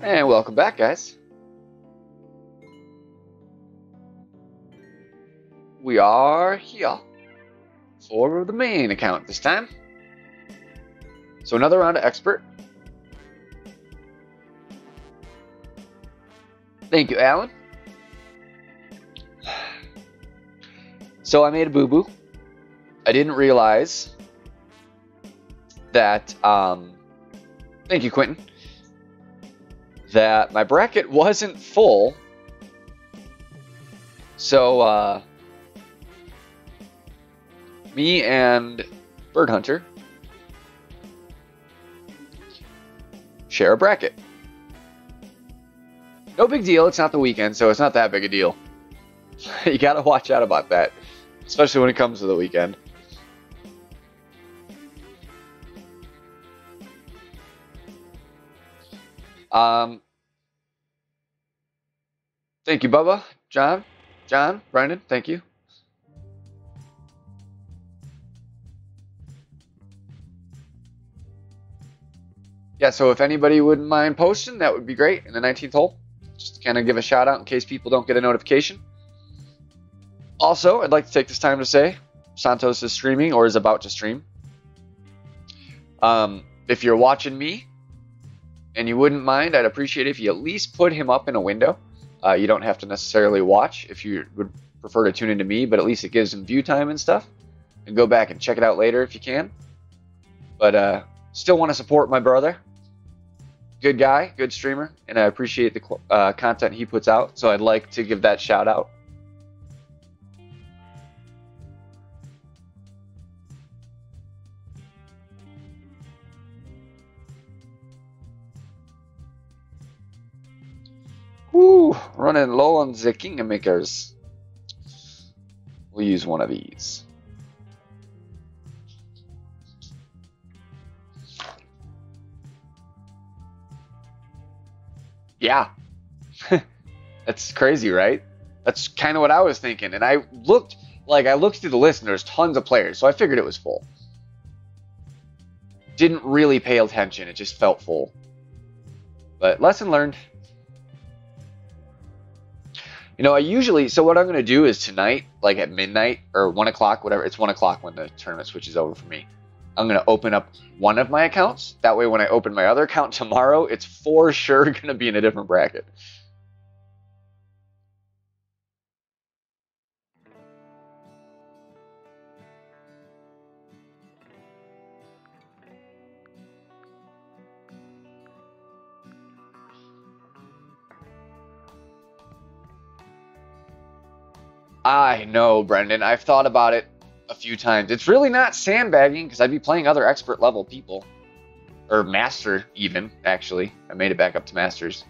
And welcome back, guys. We are here for the main account this time. So another round of expert. Thank you, Alan. So I made a boo-boo. I didn't realize that, thank you, Quentin, that my bracket wasn't full. So, me and Bird Hunter share a bracket. No big deal, it's not the weekend, so it's not that big a deal. You gotta watch out about that, especially when it comes to the weekend. Thank you, Bubba, John, Brandon, thank you. Yeah, so if anybody wouldn't mind posting, that would be great in the 19th hole. Just to kind of give a shout out in case people don't get a notification. Also, I'd like to take this time to say Santos is streaming or is about to stream. If you're watching me and you wouldn't mind, I'd appreciate it if you at least put him up in a window. You don't have to necessarily watch if you would prefer to tune into me, but at least it gives him view time and stuff. And go back and check it out later if you can. But still want to support my brother. Good guy, good streamer, and I appreciate the content he puts out, so I'd like to give that shout out. Woo, running low on the Kingdom Makers. We'll use one of these. Yeah, that's crazy, right? That's kind of what I was thinking. And I looked through the list and there's tons of players, so I figured it was full. Didn't really pay attention, it just felt full. But lesson learned. You know, so what I'm going to do is tonight, like at midnight or 1 o'clock, whatever, it's 1 o'clock when the tournament switches over for me. I'm going to open up one of my accounts. That way when I open my other account tomorrow, it's for sure going to be in a different bracket. I know, Brendan. I've thought about it a few times. It's really not sandbagging because I'd be playing other expert level people. Or master even, actually. I made it back up to masters.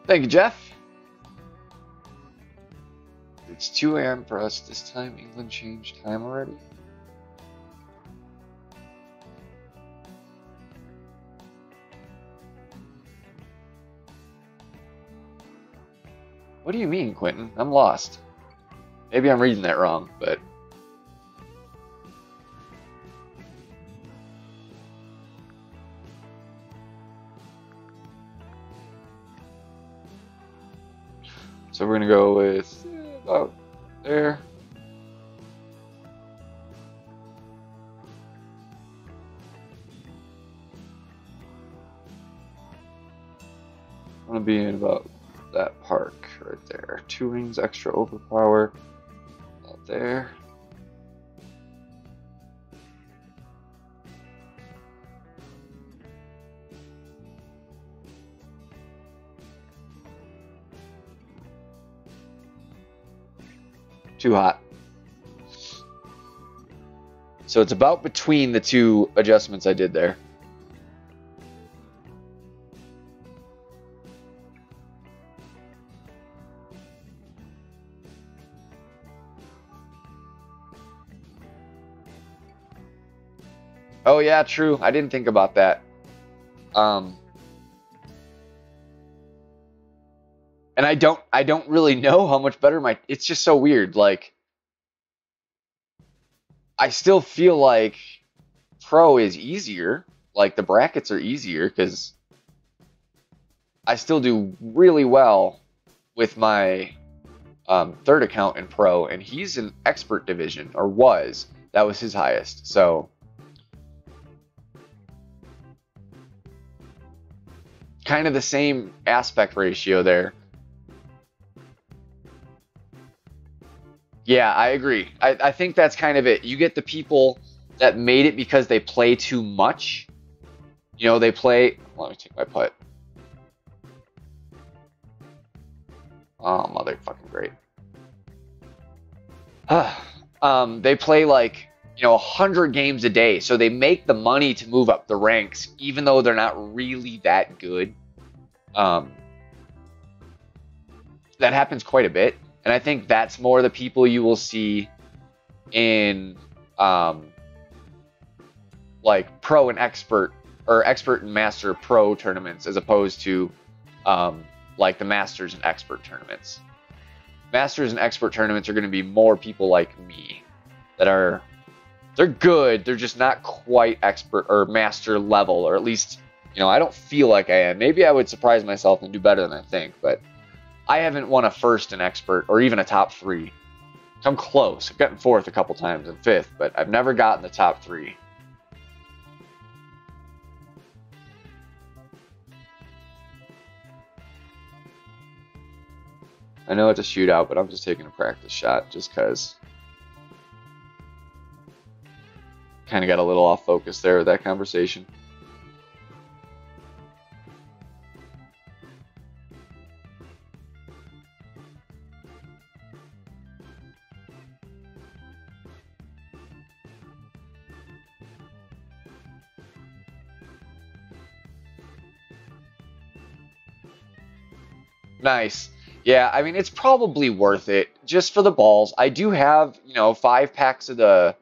Thank you, Jeff. It's 2 a.m. for us this time. England changed time already. What do you mean, Quentin? I'm lost. Maybe I'm reading that wrong, but... So we're going to go with about there. I'm going to be in about that park right there. 2 rings extra overpower. Out there. Too hot. So it's about between the two adjustments I did there. Oh yeah, true. I didn't think about that. And I don't really know how much better it's just so weird. Like, I still feel like Pro is easier. Like, the brackets are easier because I still do really well with my third account in Pro, and he's in Expert division, or was. That was his highest. So kind of the same aspect ratio there. Yeah, I agree. I think that's kind of it. You get the people that made it because they play too much. You know, they play... Let me take my putt. Oh, motherfucking great. They play like, 100 games a day. So they make the money to move up the ranks, even though they're not really that good. That happens quite a bit. And I think that's more the people you will see in like Pro and Expert, or Expert and Master Pro tournaments, as opposed to like the Masters and Expert tournaments. Masters and Expert tournaments are going to be more people like me that they're good, they're just not quite Expert or Master level, or at least, I don't feel like I am. Maybe I would surprise myself and do better than I think, but I haven't won a first in Expert or even a top 3. I'm close. I've gotten 4th a couple times and 5th, but I've never gotten the top 3. I know it's a shootout, but I'm just taking a practice shot just because. Kind of got a little off focus there with that conversation. Nice. Yeah, I mean, it's probably worth it just for the balls. I do have, 5 packs of the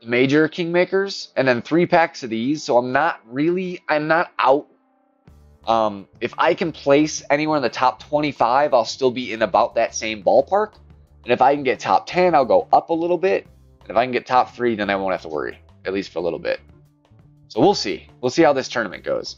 major Kingmakers and then 3 packs of these, so I'm not out. If I can place anywhere in the top 25, I'll still be in about that same ballpark. And if I can get top 10, I'll go up a little bit. And if I can get top 3, then I won't have to worry, at least for a little bit. So we'll see. We'll see how this tournament goes.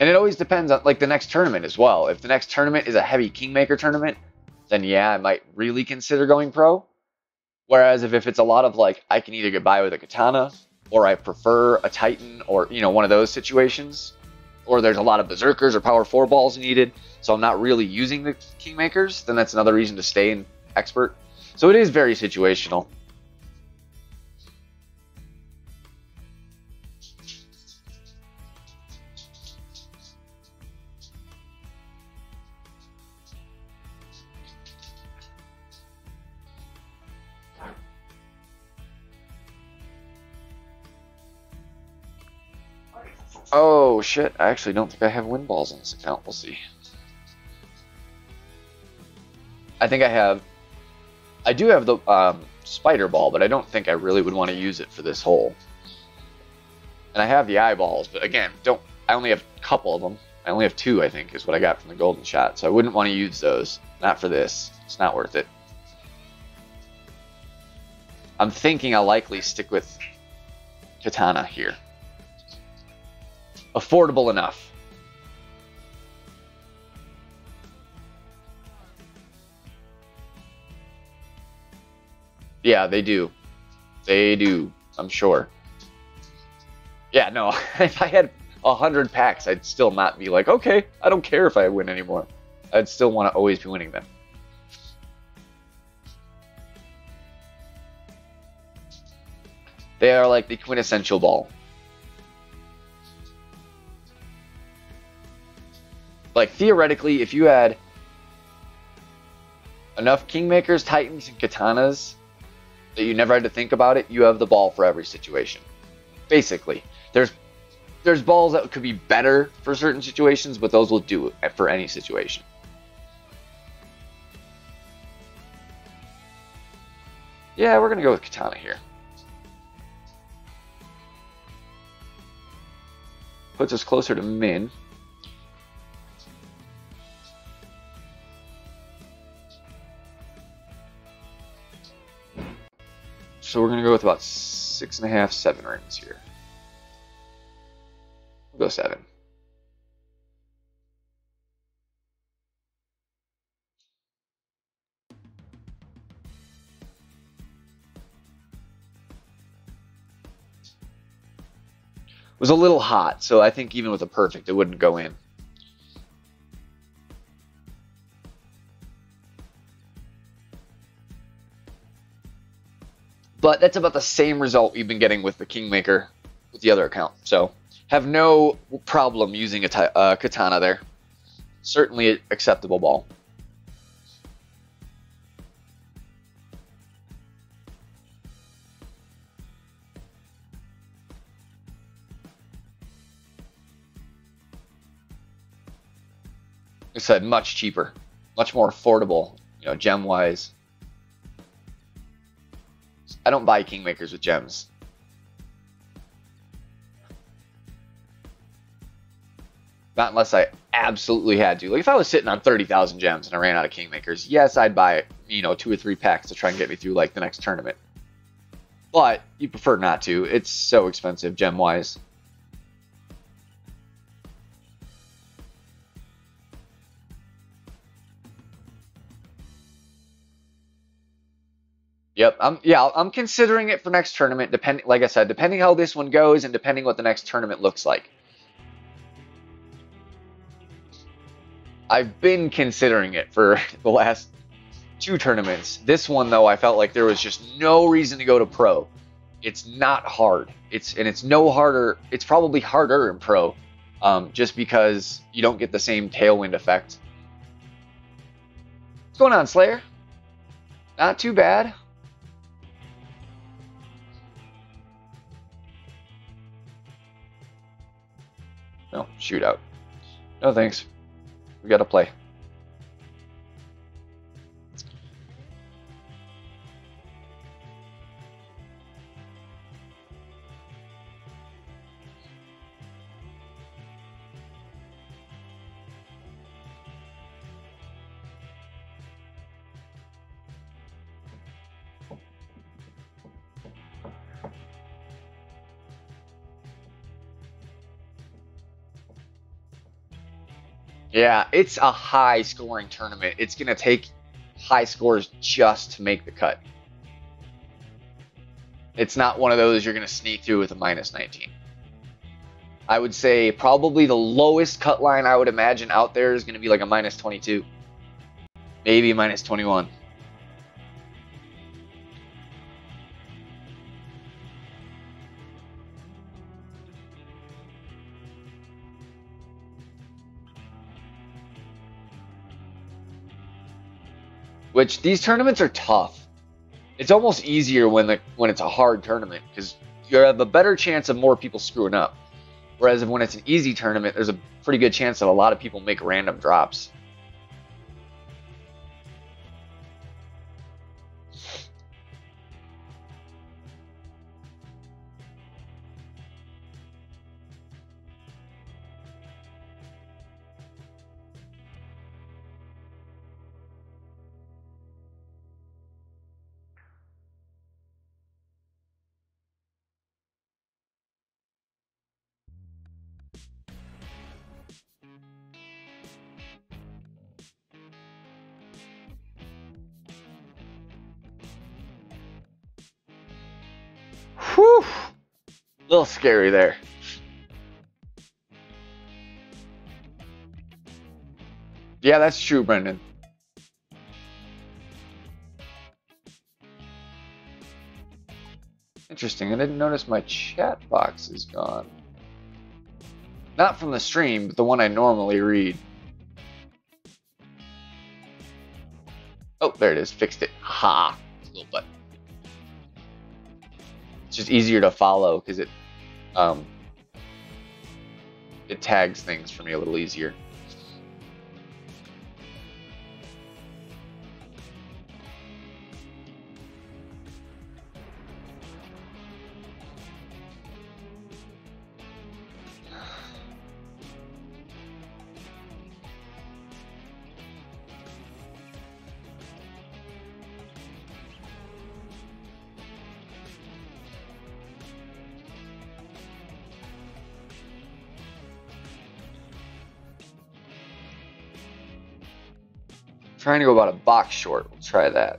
And it always depends on, like, the next tournament as well. If the next tournament is a heavy Kingmaker tournament, then yeah, I might really consider going Pro. Whereas if it's a lot of, like, I can either get by with a Katana, or I prefer a Titan, or, one of those situations, or there's a lot of Berserkers or Power 4 balls needed, so I'm not really using the Kingmakers, then that's another reason to stay in Expert. So it is very situational. Oh, shit. I actually don't think I have win balls on this account. We'll see. I think I have... I do have the spider ball, but I don't think I really would want to use it for this hole. And I have the eyeballs, but again, I only have a couple of them. I only have 2, I think, is what I got from the golden shot. So I wouldn't want to use those. Not for this. It's not worth it. I'm thinking I'll likely stick with Katana here. Affordable enough. Yeah, they do. They do, I'm sure. Yeah, no, if I had 100 packs, I'd still not be like, okay, I don't care if I win anymore. I'd still want to always be winning them. They are like the quintessential ball. Like, theoretically, if you had enough Kingmakers, Titans, and Katanas that you never had to think about it, you have the ball for every situation. Basically. There's there's balls that could be better for certain situations, but those will do it for any situation. Yeah, we're going to go with Katana here. Puts us closer to min. So we're going to go with about 6.5, 7 rings here. We'll go 7. It was a little hot, so I think even with a perfect, it wouldn't go in. But that's about the same result we've been getting with the Kingmaker with the other account. So have no problem using a Katana there. Certainly an acceptable ball. Like I said, much cheaper, much more affordable, you know, gem-wise. I don't buy Kingmakers with gems. Not unless I absolutely had to. Like if I was sitting on 30,000 gems and I ran out of Kingmakers, yes, I'd buy, you know, 2 or 3 packs to try and get me through like the next tournament. But you prefer not to. It's so expensive gem-wise. Yep, I'm considering it for next tournament. Depending, like I said, depending how this one goes and depending what the next tournament looks like. I've been considering it for the last 2 tournaments. This one though, I felt like there was just no reason to go to pro. It's not hard. It's no harder. It's probably harder in pro, just because you don't get the same tailwind effect. What's going on, Slayer? Not too bad. No, shootout. No thanks. We gotta play. Yeah, it's a high scoring tournament. It's going to take high scores just to make the cut. It's not one of those you're going to sneak through with a -19. I would say probably the lowest cut line I would imagine out there is going to be like a -22. Maybe a -21. Which these tournaments are tough. It's almost easier when it's a hard tournament because you have a better chance of more people screwing up. Whereas when it's an easy tournament, there's a pretty good chance that a lot of people make random drops. Whew. A little scary there. Yeah, that's true, Brendan. Interesting. I didn't notice my chat box is gone. Not from the stream, but the one I normally read. Oh, there it is. Fixed it. Ha! Little button. It's just easier to follow because it it tags things for me a little easier. Trying to go about a box short. We'll try that.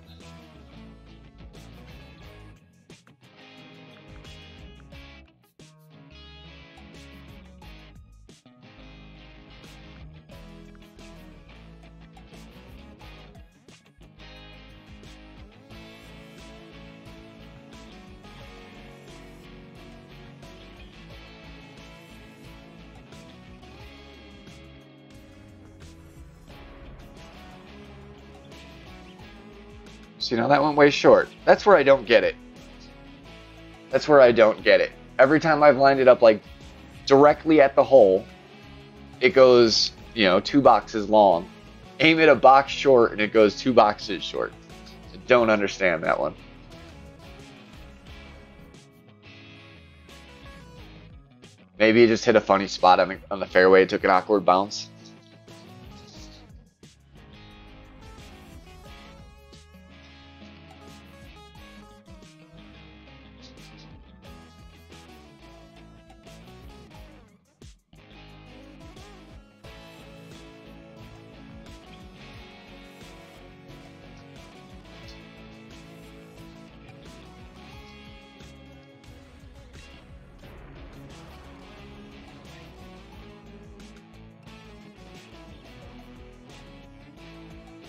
So, that went way short. That's where I don't get it. That's where I don't get it. Every time I've lined it up like directly at the hole, it goes, 2 boxes long. Aim it a box short and it goes 2 boxes short. I don't understand that one. Maybe it just hit a funny spot on the fairway. It took an awkward bounce.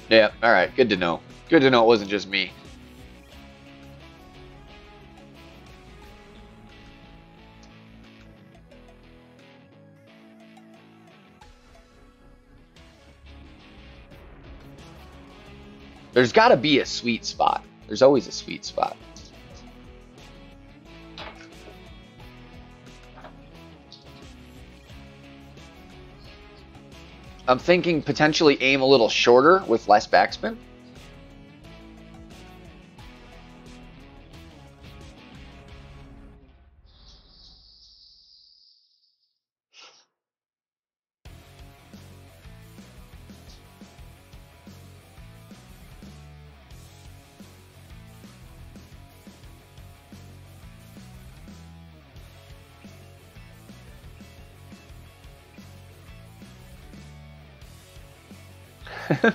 Yeah, alright, good to know. Good to know it wasn't just me. There's got to be a sweet spot. There's always a sweet spot. I'm thinking potentially aim a little shorter with less backspin.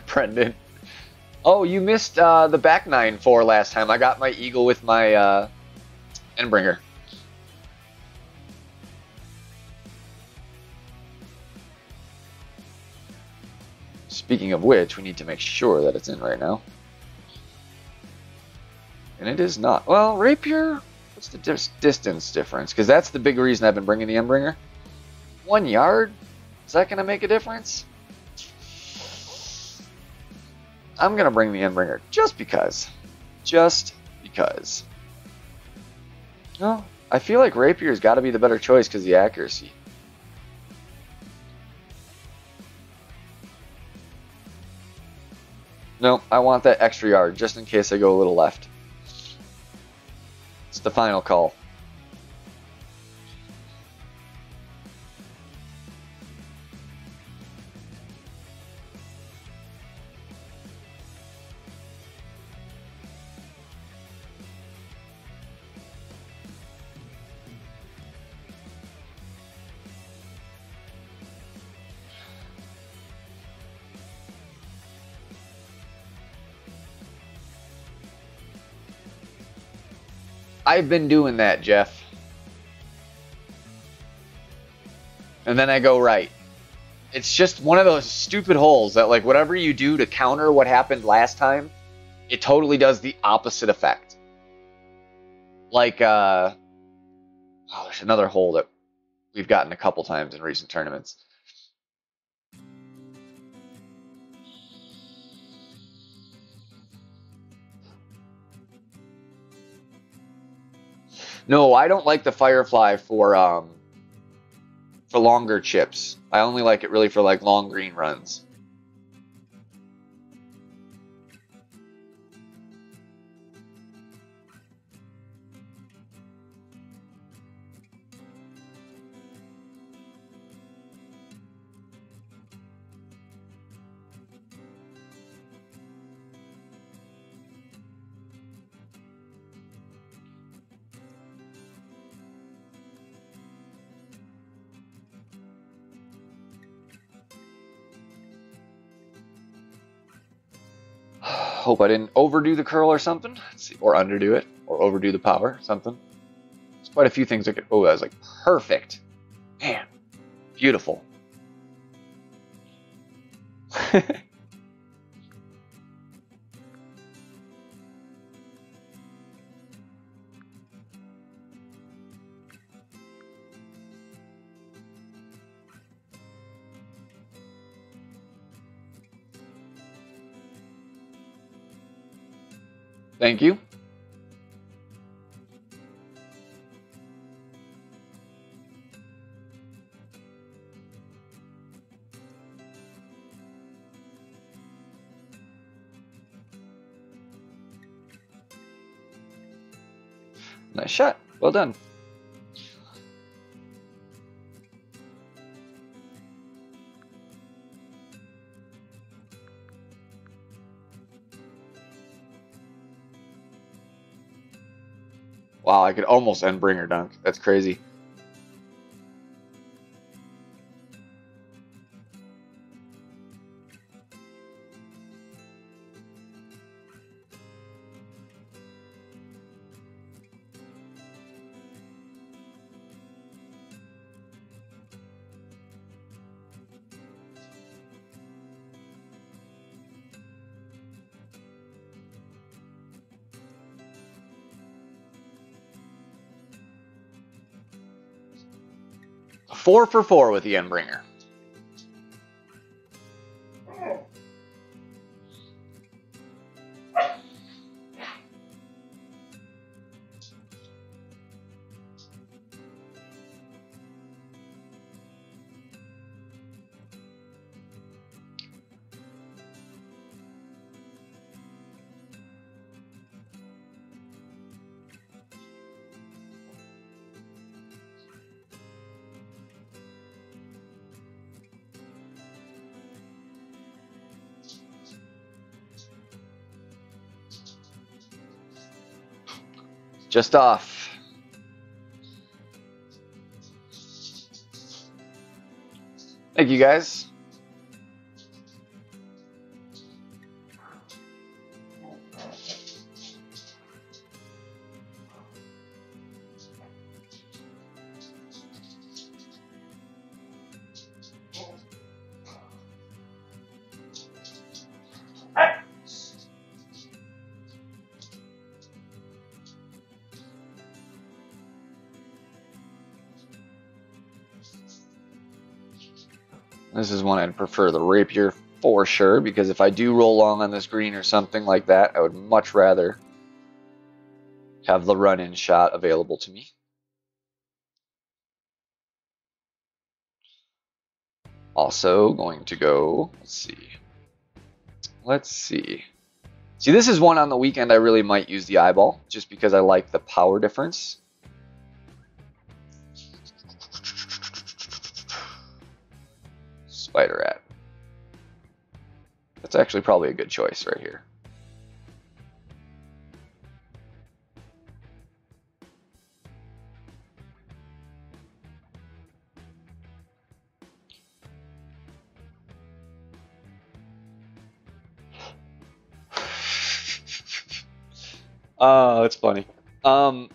Brendan. Oh, you missed the back 9-4 last time. I got my eagle with my Endbringer. Speaking of which, we need to make sure that it's in right now. And it is not. Well, Rapier, what's the distance difference? Because that's the big reason I've been bringing the Endbringer. 1 yard? Is that going to make a difference? I'm going to bring the Endbringer just because. Just because. No, I feel like Rapier's got to be the better choice because of the accuracy. No, I want that extra yard just in case I go a little left. It's the final call. I've been doing that, Jeff. And then I go right. It's just one of those stupid holes that, like, whatever you do to counter what happened last time, it totally does the opposite effect. Like, oh, there's another hole that we've gotten a couple times in recent tournaments. No, I don't like the Firefly for for longer chips. I only like it really for like long green runs. Hope I didn't overdo the curl or something. Let's see, or underdo it, or overdo the power, something. There's quite a few things that could. Oh, that was like perfect. Man, beautiful. Thank you. Nice shot. Well done. Wow, I could almost end bringer dunk. That's crazy. Four for four with the end bringer. Just off. Thank you, guys. This is one I'd prefer the rapier for sure, because if I do roll long on this green or something like that, I would much rather have the run-in shot available to me. Also going to go, let's see. See, this is one on the weekend I really might use the eyeball, just because I like the power difference. Spider Rat. That's actually probably a good choice right here. Oh, it's funny. The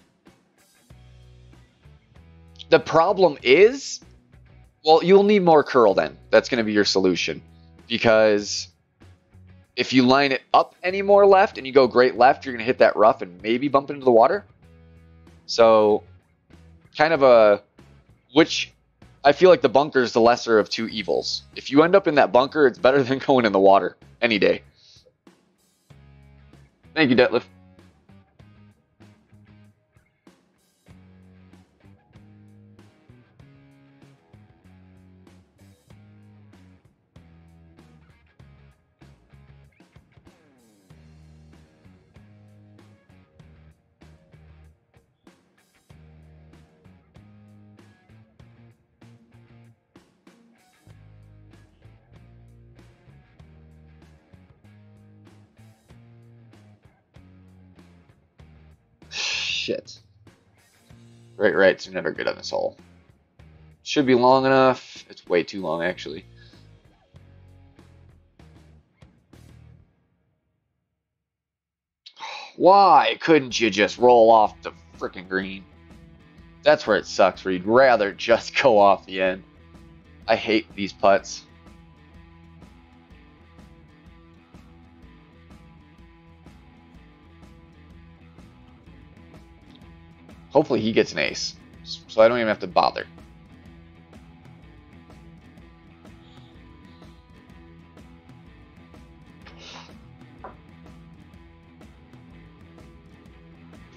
problem is, well, you'll need more curl then. That's going to be your solution. Because if you line it up any more left and you go great left, you're going to hit that rough and maybe bump into the water. So kind of a, which I feel like the bunker is the lesser of two evils. If you end up in that bunker, it's better than going in the water any day. Thank you, Detlef. shit. Great rights are never good on this hole. Should be long enough. It's way too long, actually. Why couldn't you just roll off the frickin' green? That's where it sucks, where you'd rather just go off the end. I hate these putts. Hopefully he gets an ace, so I don't even have to bother.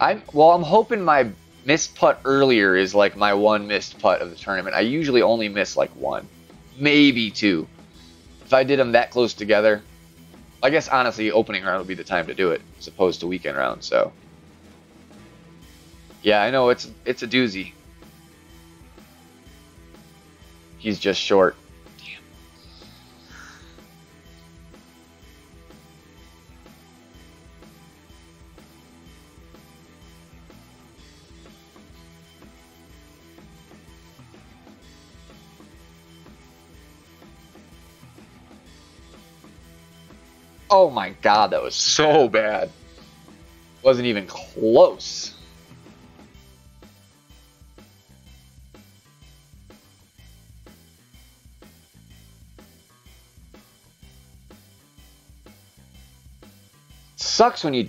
I'm hoping my missed putt earlier is like my one missed putt of the tournament. I usually only miss like one, maybe two. If I did them that close together, I guess honestly opening round would be the time to do it as opposed to weekend round. So yeah, I know it's a doozy. He's just short. Damn. Oh my god, that was so bad. Wasn't even close. Sucks when you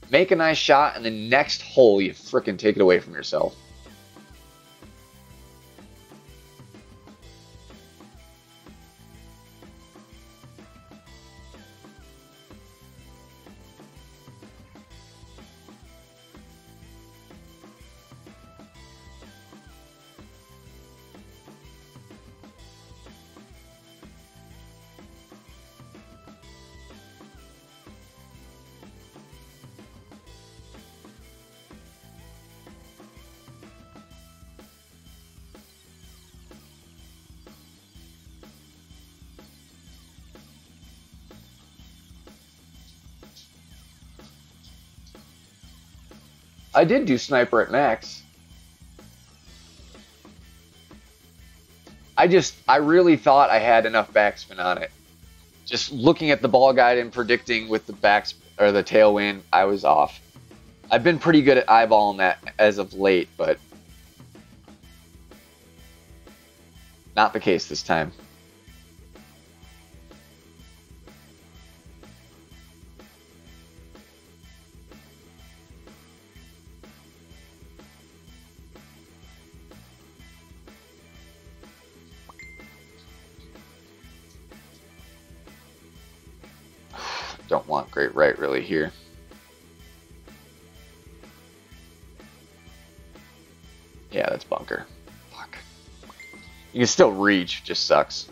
make a nice shot and the next hole you frickin' take it away from yourself. I did do sniper at max. I really thought I had enough backspin on it. Just looking at the ball guide and predicting with the or the tailwind, I was off. I've been pretty good at eyeballing that as of late, but not the case this time. Don't want great right really here. Yeah, that's bunker. Fuck. You can still reach, just sucks.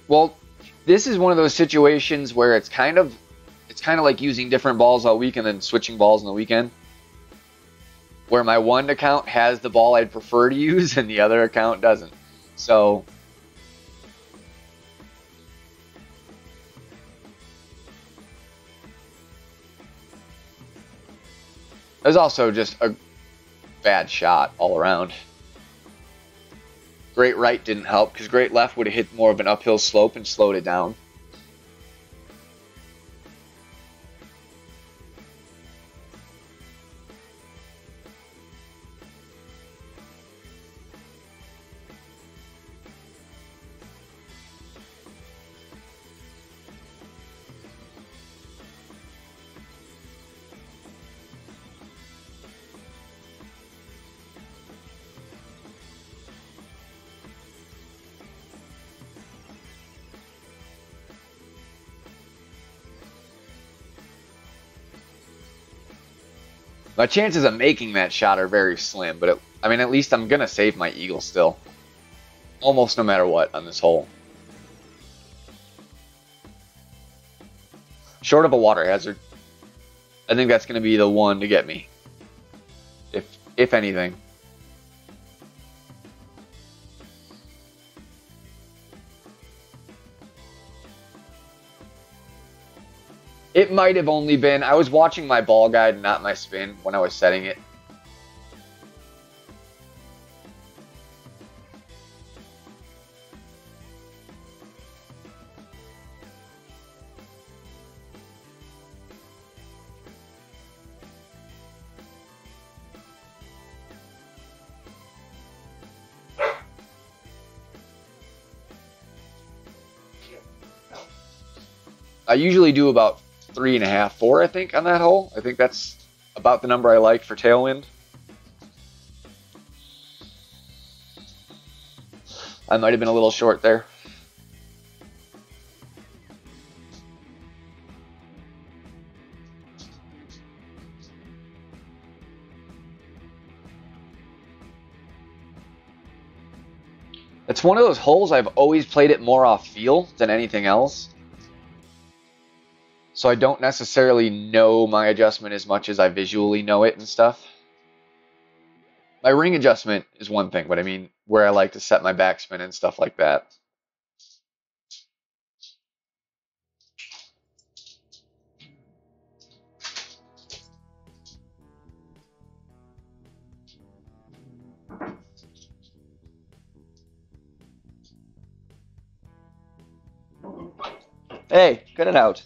Well, this is one of those situations where it's kind of like using different balls all week and then switching balls on the weekend. Where my one account has the ball I'd prefer to use and the other account doesn't. So it was also just a bad shot all around. Great right didn't help because great left would have hit more of an uphill slope and slowed it down. My chances of making that shot are very slim, but I mean, at least I'm going to save my eagle still. Almost no matter what on this hole. Short of a water hazard, I think that's going to be the one to get me. If anything. It might have only been, I was watching my ball guide, not my spin, when I was setting it. I usually do about 3.5, 4, I think, on that hole. I think that's about the number I like for tailwind. I might have been a little short there. It's one of those holes I've always played it more off feel than anything else. So I don't necessarily know my adjustment as much as I visually know it and stuff. My ring adjustment is one thing, but I mean where I like to set my backspin and stuff like that. Hey, cut it out.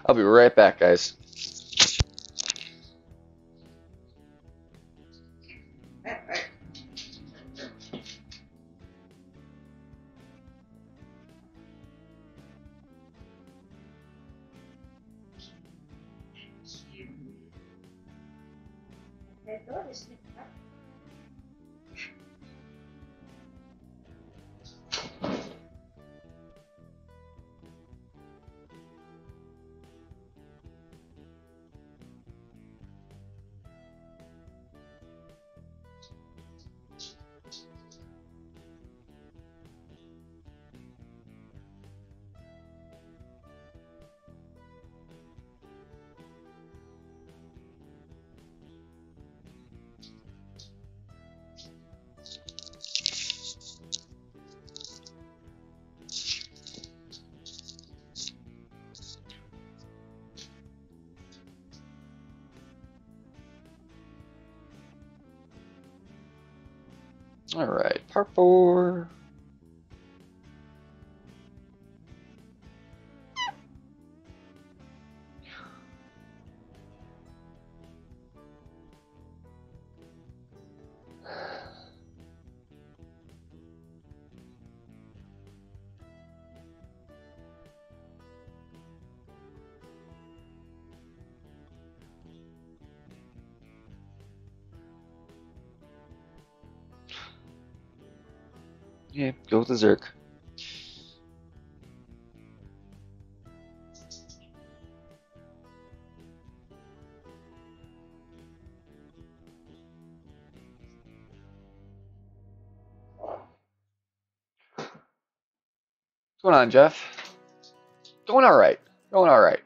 I'll be right back, guys. All right, par 4. Yeah, go with the Zerk. What's going on, Jeff? Going all right. Going all right.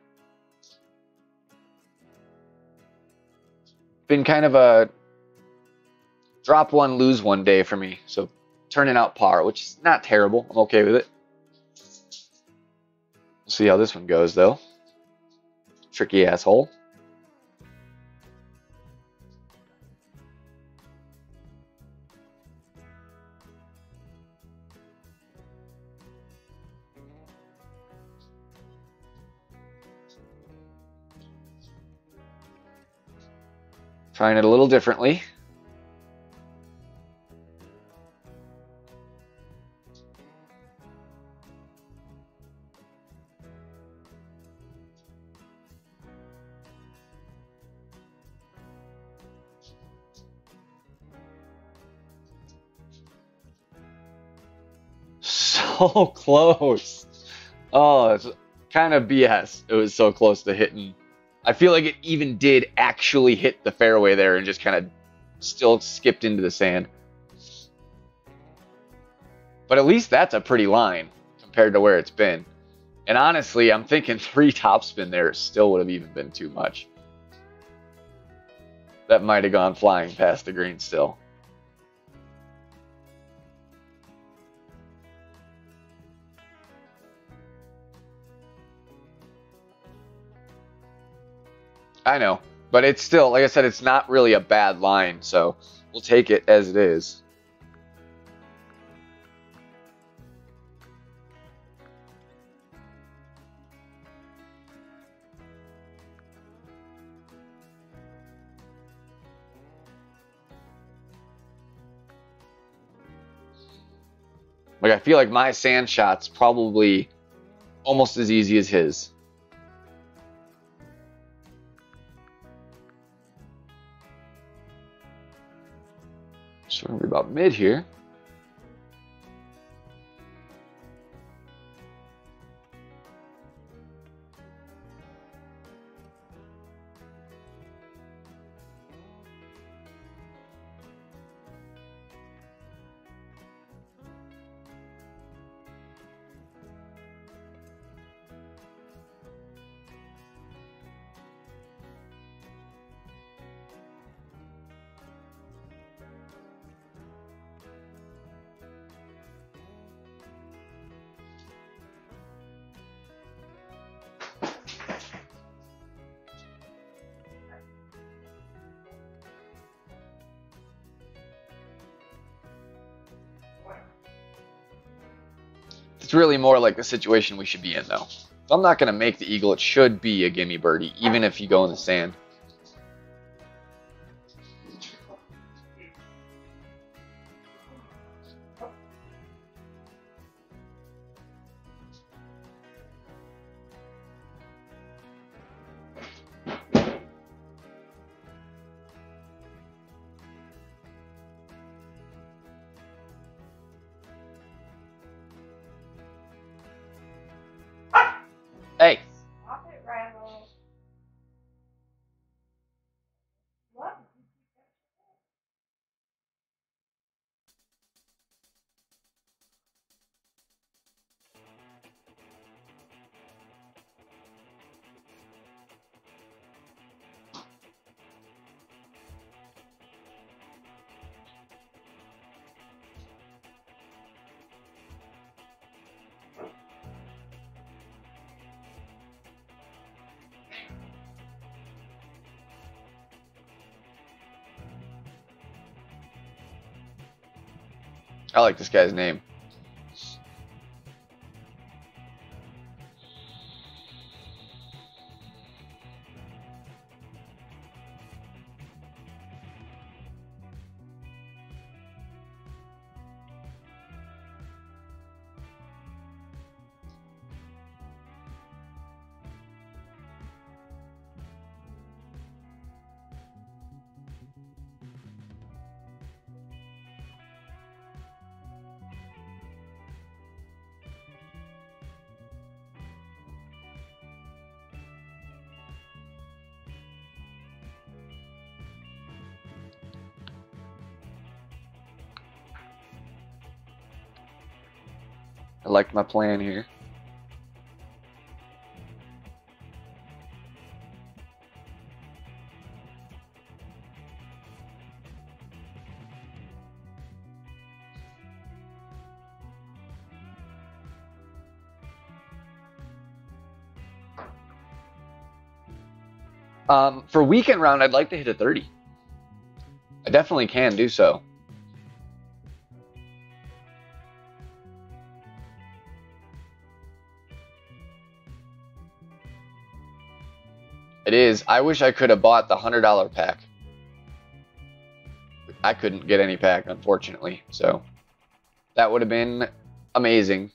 Been kind of a drop one, lose one day for me. So turning out par, which is not terrible. I'm okay with it. We'll see how this one goes, though. Tricky asshole. Trying it a little differently. so close. Oh, it's kind of BS. It was so close to hitting. I feel like it even did actually hit the fairway there and just kind of still skipped into the sand. But at least that's a pretty line compared to where it's been. And honestly, I'm thinking 3 topspin there still would have even been too much. That might have gone flying past the green still. I know, but it's still, like I said, it's not really a bad line, so we'll take it as it is. Like, I feel like my sand shot's probably almost as easy as his. So we're gonna be about mid here. It's really more like the situation we should be in, though. If I'm not going to make the eagle, it should be a gimme birdie, even if you go in the sand. Hey. Stop it, Randall. What? I like this guy's name. I like my plan here. For weekend round, I'd like to hit a 30. I definitely can do so. It is. I wish I could have bought the $100 pack. I couldn't get any pack, unfortunately. So that would have been amazing.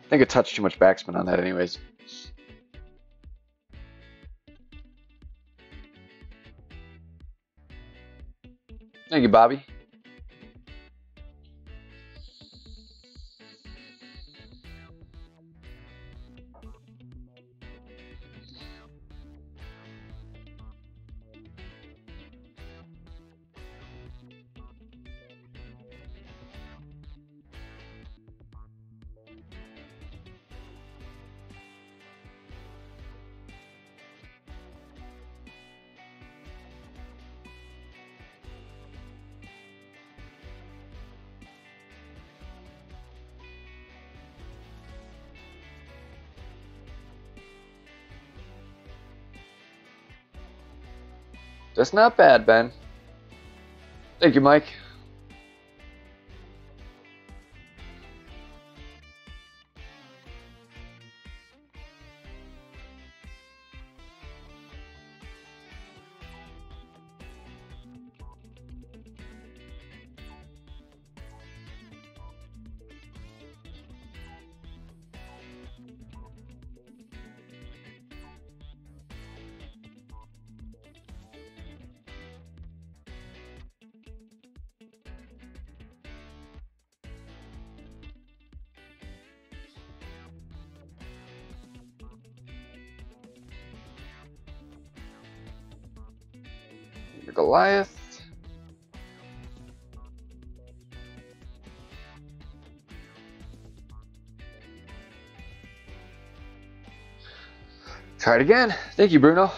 I think a touch too much backspin on that anyways. Thank you, Bobby. That's not bad, Ben. Thank you, Mike. Goliath. Try it again. Thank you, Bruno.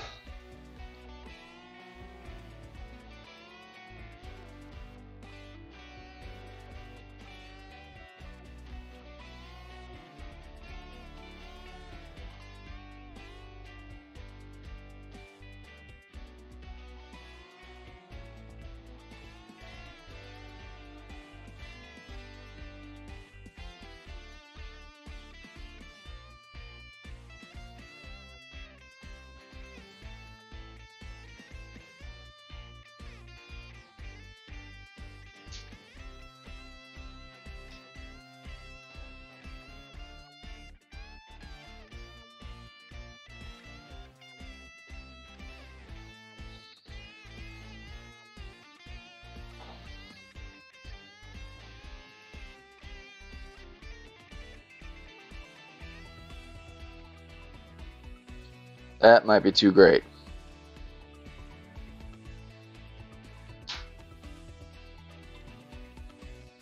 That might be too great.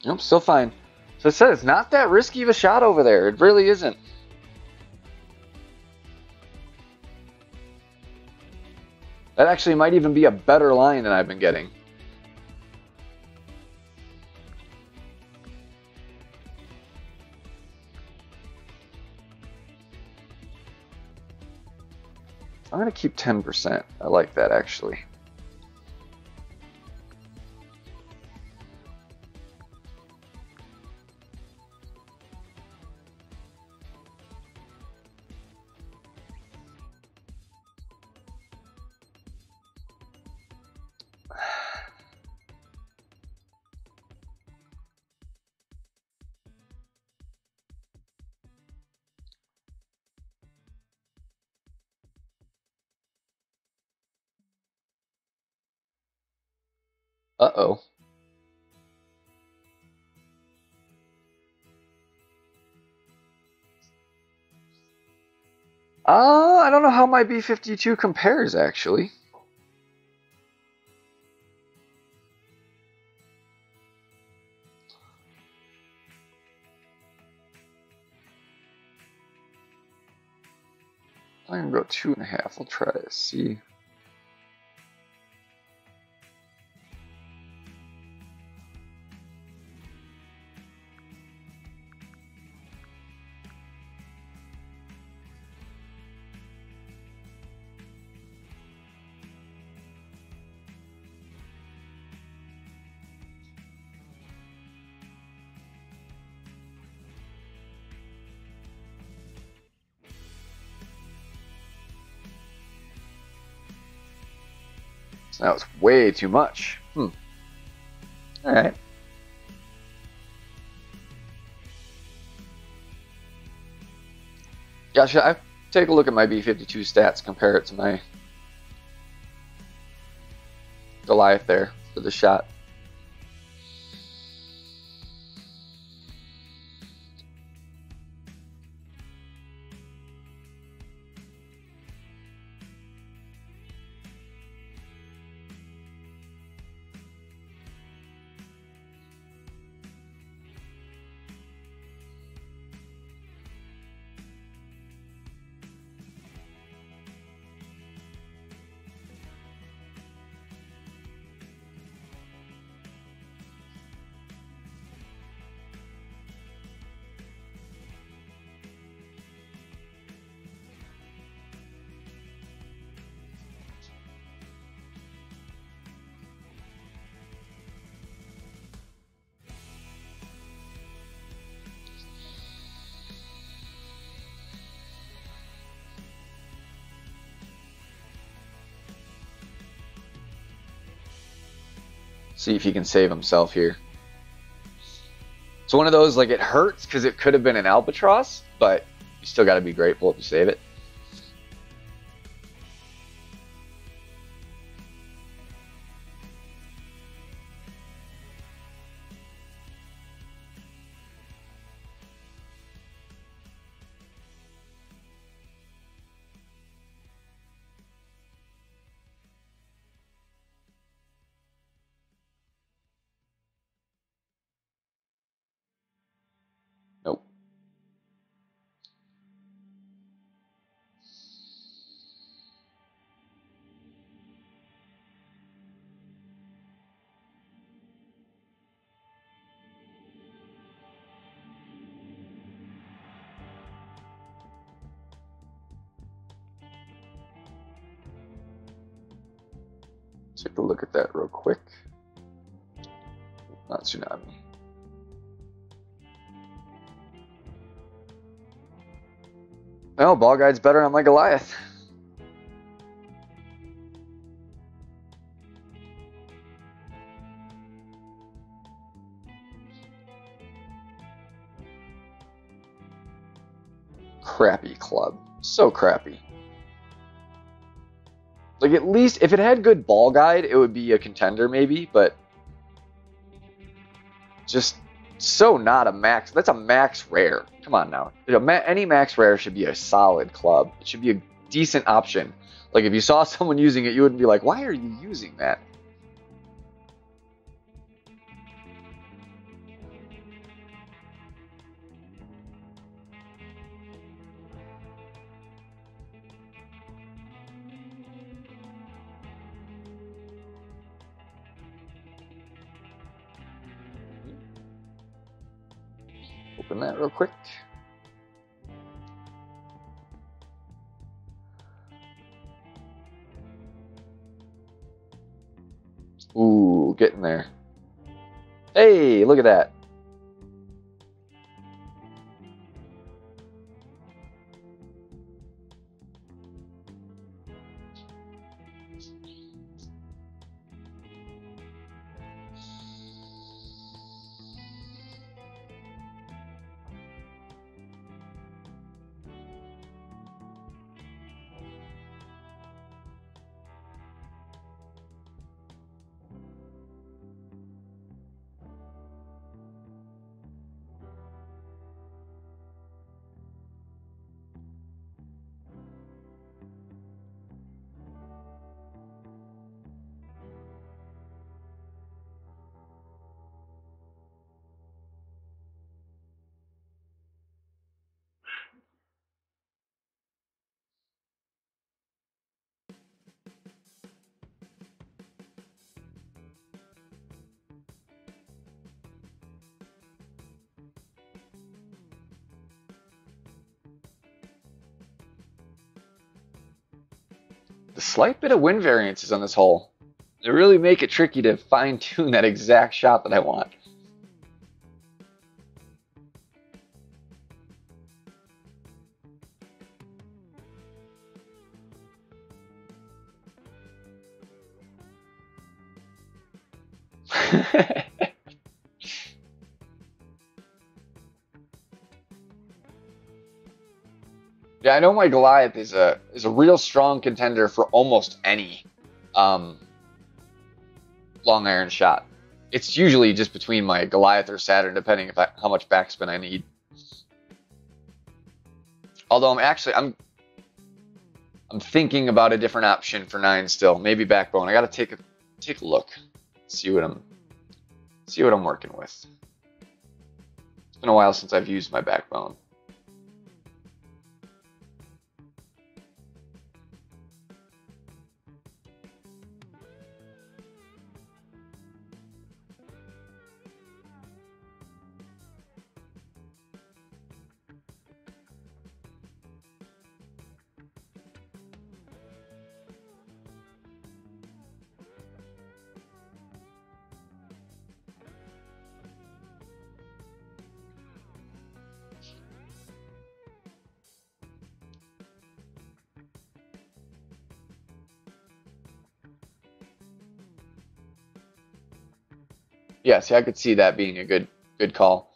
Nope, still fine. So I said it's not that risky of a shot over there. It really isn't. That actually might even be a better line than I've been getting. I'm going to keep 10%. I like that, actually. Uh-oh. I don't know how my B-52 compares, actually. I'm going to go 2.5. I'll try to see. So that was way too much. All right. Yeah, should I take a look at my B-52 stats, compare it to my Goliath there for the shot. See if he can save himself here. It's one of those, like, it hurts because it could have been an albatross, but you still got to be grateful if you save it. Nope. Take a look at that real quick. Not tsunami. No, ball guide's better on my Goliath. Crappy club. So crappy. Like, at least if it had good ball guide, it would be a contender maybe, but just so not a max. That's a max rare. Come on now. Any max rare should be a solid club. It should be a decent option. Like, if you saw someone using it, you wouldn't be like, why are you using that? Open that real quick. Ooh, getting there. Hey, look at that. The slight bit of wind variances on this hole, they really make it tricky to fine tune that exact shot that I want. Yeah, I know my Goliath is a real strong contender for almost any um, long iron shot. It's usually just between my Goliath or Saturn, depending if how much backspin I need. Although I'm thinking about a different option for 9 still. Maybe backbone. I gotta take a look. See what I'm working with. It's been a while since I've used my backbone. Yeah, see, I could see that being a good call.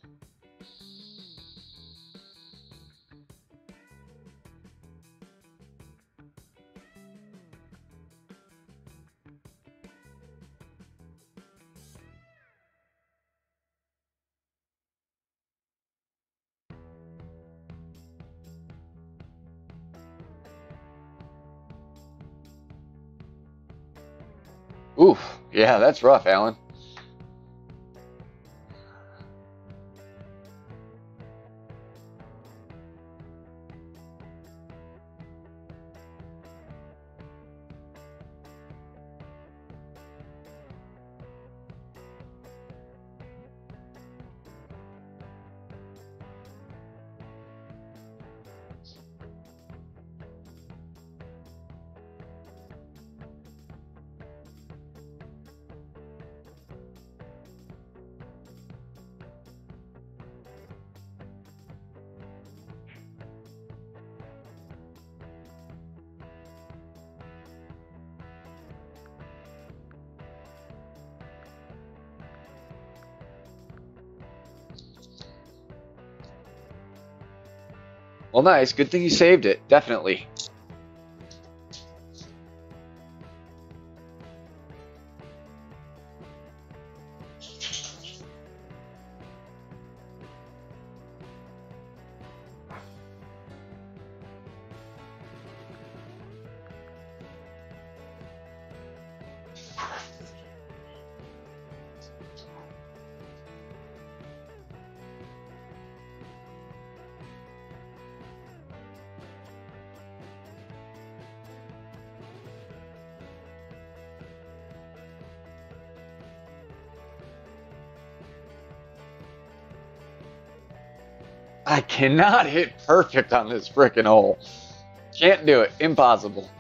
Oof, yeah, that's rough, Alan. Well, nice. Good thing you saved it. Definitely. I cannot hit perfect on this frickin' hole. Can't do it. Impossible.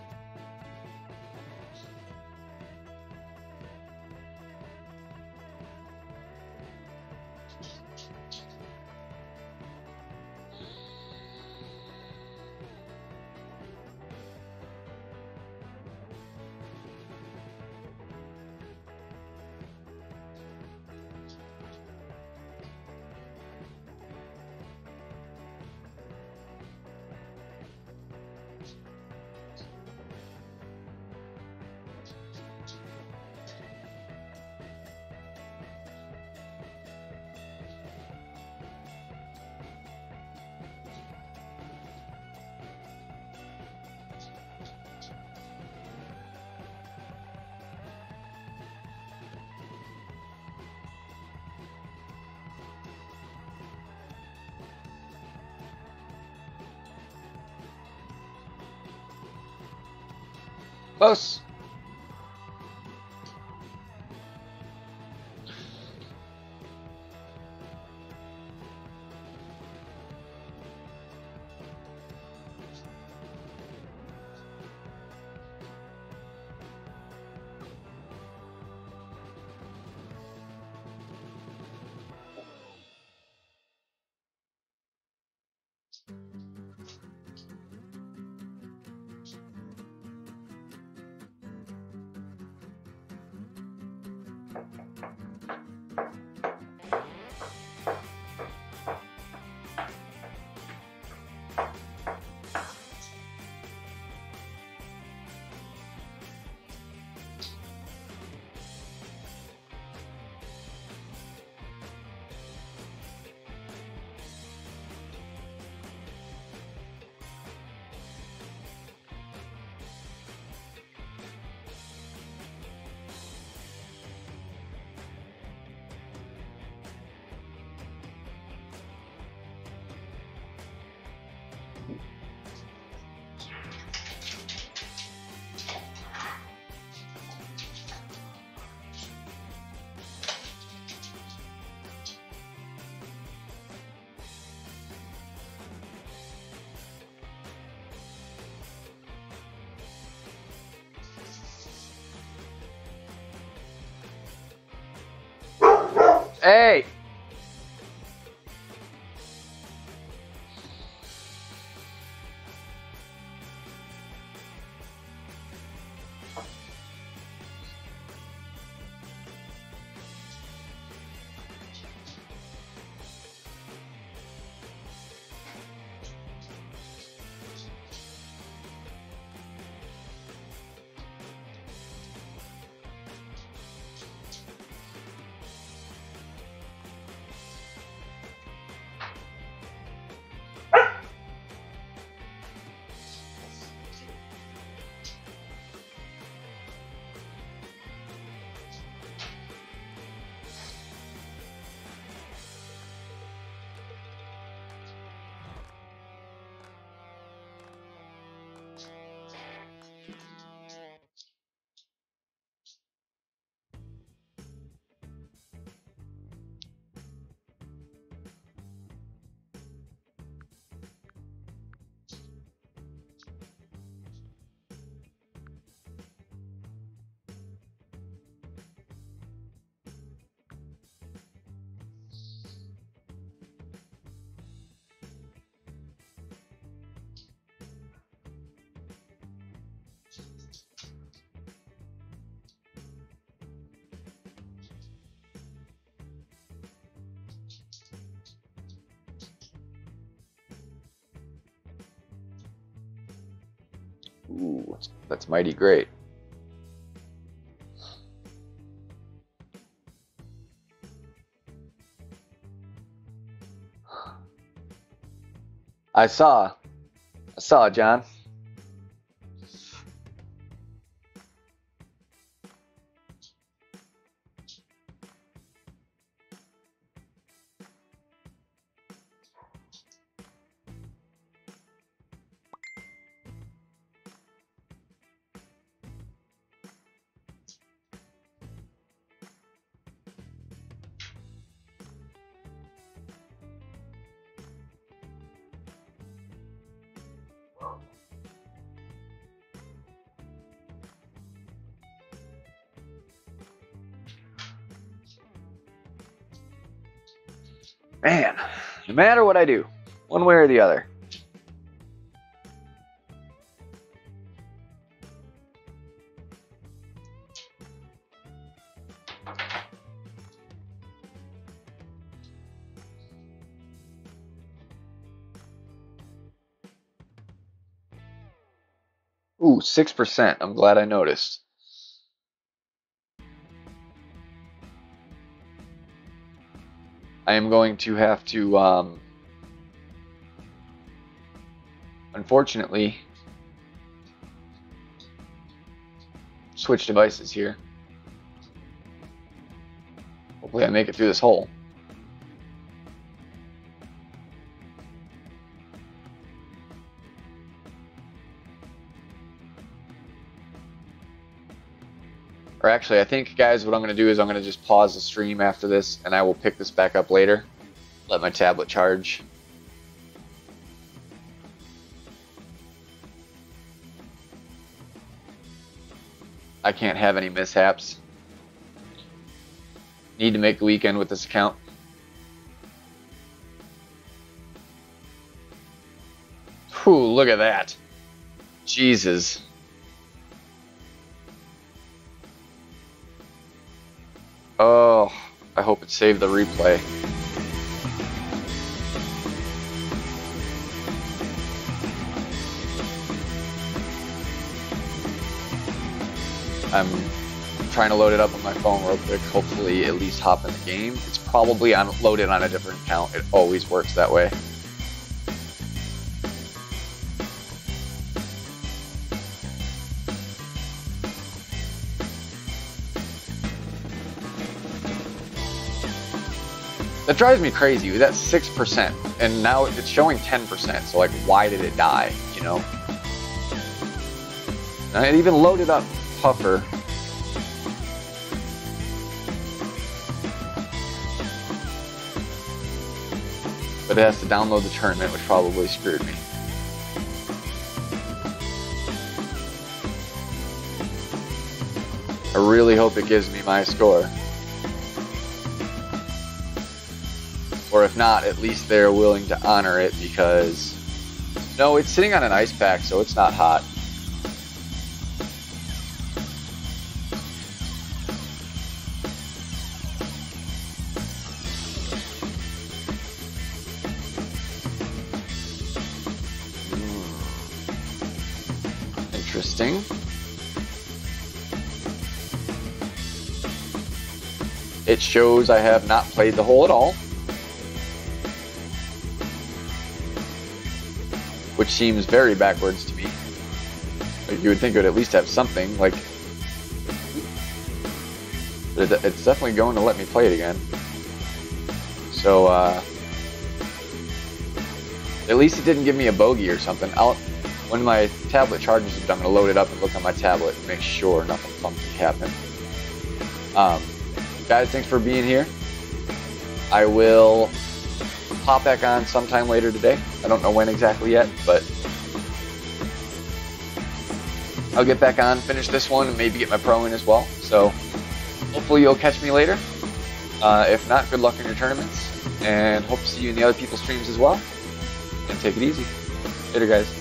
Close. Hey! Ooh, that's mighty great. I saw, John. Man, no matter what I do, one way or the other. Ooh, 6%. I'm glad I noticed. I am going to have to, unfortunately, switch devices here. Hopefully I make it through this hole. Or actually, I think, guys, what I'm going to do is I'm going to just pause the stream after this, and I will pick this back up later. Let my tablet charge. I can't have any mishaps. Need to make the weekend with this account. Whew, look at that. Jesus. Oh, I hope it saved the replay. I'm trying to load it up on my phone real quick, hopefully at least hop in the game. It's probably loaded on a different account. It always works that way. That drives me crazy. That's 6%, and now it's showing 10%. So like, why did it die? You know. And it even loaded up Puffer. But it has to download the tournament, which probably screwed me. I really hope it gives me my score. Or if not, at least they're willing to honor it because... No, it's sitting on an ice pack, so it's not hot. Interesting. It shows I have not played the hole at all, which seems very backwards to me. Like, you would think it would at least have something, like... But it's definitely going to let me play it again. So, at least it didn't give me a bogey or something. When my tablet charges it, I'm going to load it up and look on my tablet and make sure nothing funky happened. Guys, thanks for being here. I will pop back on sometime later today. I don't know when exactly yet, but I'll get back on, finish this one, and maybe get my pro in as well. So hopefully you'll catch me later. If not, good luck in your tournaments, and hope to see you in the other people's streams as well. And take it easy. Later, guys.